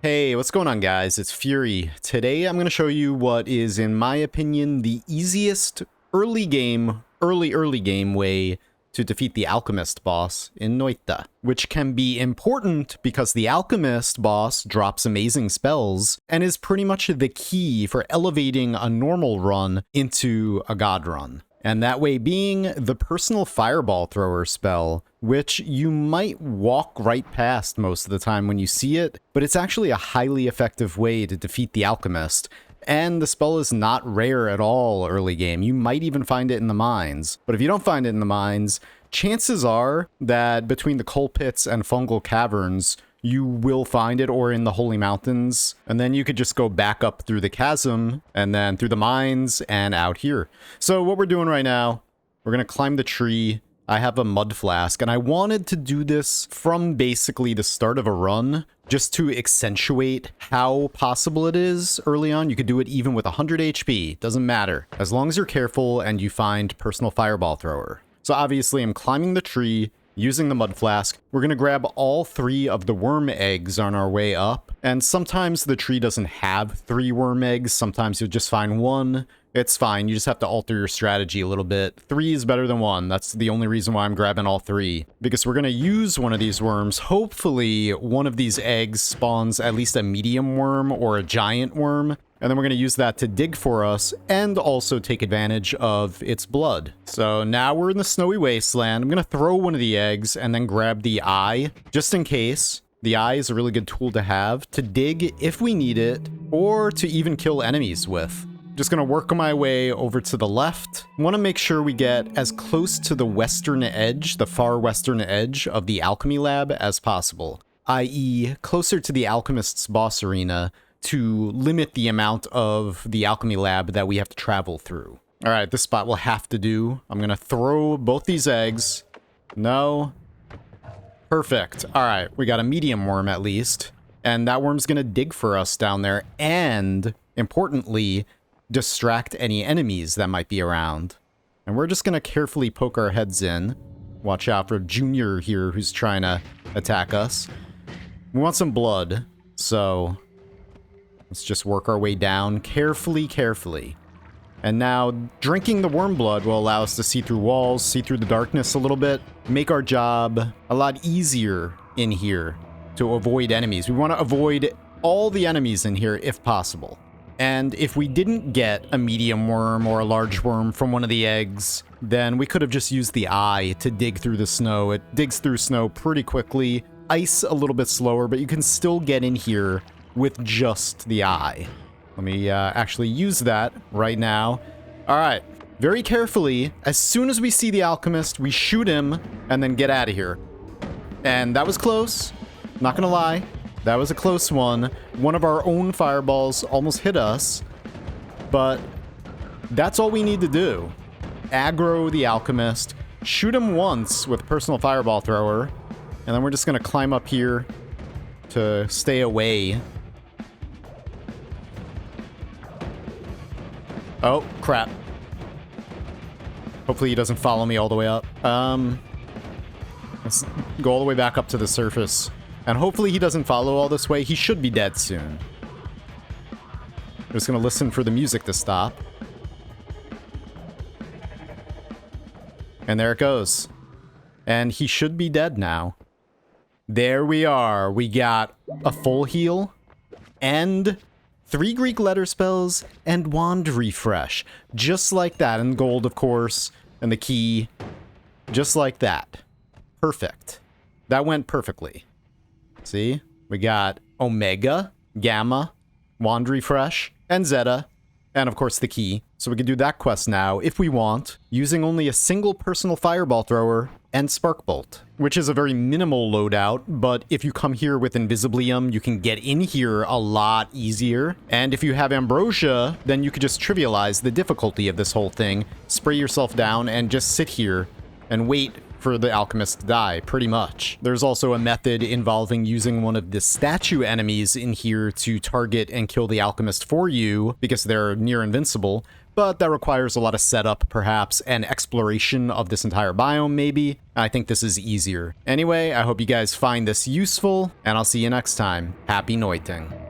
Hey, what's going on, guys? It's Fury. Today I'm going to show you what is, in my opinion, the easiest early game way to defeat the Alchemist boss in Noita, which can be important because the Alchemist boss drops amazing spells and is pretty much the key for elevating a normal run into a god run. And that way being the personal fireball thrower spell, which you might walk right past most of the time when you see it, but it's actually a highly effective way to defeat the Alchemist. And the spell is not rare at all early game. You might even find it in the mines. But if you don't find it in the mines, chances are that between the coal pits and fungal caverns, you will find it, or in the Holy Mountains, and then you could just go back up through the chasm, and then through the mines, and out here. So what we're doing right now, we're going to climb the tree. I have a mud flask, and I wanted to do this from basically the start of a run, just to accentuate how possible it is early on. You could do it even with 100 HP, doesn't matter, as long as you're careful and you find personal fireball thrower. So obviously I'm climbing the tree, using the mud flask. We're going to grab all 3 of the worm eggs on our way up. And sometimes the tree doesn't have 3 worm eggs. Sometimes you'll just find 1. It's fine. You just have to alter your strategy a little bit. 3 is better than 1. That's the only reason why I'm grabbing all 3. Because we're going to use one of these worms. Hopefully, one of these eggs spawns at least a medium worm or a giant worm. And then we're going to use that to dig for us and also take advantage of its blood. So now we're in the snowy wasteland. I'm going to throw one of the eggs and then grab the eye just in case. The eye is a really good tool to have to dig if we need it, or to even kill enemies with. Just going to work my way over to the left. Want to make sure we get as close to the western edge, the far western edge of the alchemy lab as possible, i.e. closer to the alchemist's boss arena, to limit the amount of the alchemy lab that we have to travel through. All right, this spot will have to do. I'm going to throw both these eggs. No. Perfect. All right, we got a medium worm at least. And that worm's going to dig for us down there and, importantly, distract any enemies that might be around. And we're just going to carefully poke our heads in. Watch out for Junior here who's trying to attack us. We want some blood, so let's just work our way down carefully. And now, drinking the worm blood will allow us to see through walls, see through the darkness a little bit, make our job a lot easier in here to avoid enemies. We want to avoid all the enemies in here if possible. And if we didn't get a medium worm or a large worm from one of the eggs, then we could have just used the eye to dig through the snow. It digs through snow pretty quickly, ice a little bit slower, but you can still get in here with just the eye. Let me actually use that right now. All right, very carefully, as soon as we see the alchemist, we shoot him and then get out of here. And that was close, not gonna lie. That was a close one. One of our own fireballs almost hit us, but that's all we need to do. Aggro the alchemist, shoot him once with personal fireball thrower, and then we're just gonna climb up here to stay away. Oh, crap. Hopefully he doesn't follow me all the way up. Let's go all the way back up to the surface. And hopefully he doesn't follow all this way. He should be dead soon. I'm just going to listen for the music to stop. And there it goes. And he should be dead now. There we are. We got a full heal and 3 Greek letter spells and wand refresh. Just like that. And gold, of course. And the key. Just like that. Perfect. That went perfectly. See? We got Omega, Gamma, wand refresh, and Zeta. And of course the key. So we can do that quest now, if we want, using only a single personal fireball thrower and spark bolt, which is a very minimal loadout, but if you come here with Invisiblium, you can get in here a lot easier. And if you have Ambrosia, then you could just trivialize the difficulty of this whole thing, spray yourself down, and just sit here and wait for the alchemist to die, pretty much. There's also a method involving using one of the statue enemies in here to target and kill the alchemist for you, because they're near invincible. but that requires a lot of setup, perhaps, and exploration of this entire biome, maybe. I think this is easier. Anyway, I hope you guys find this useful, and I'll see you next time. Happy noiting.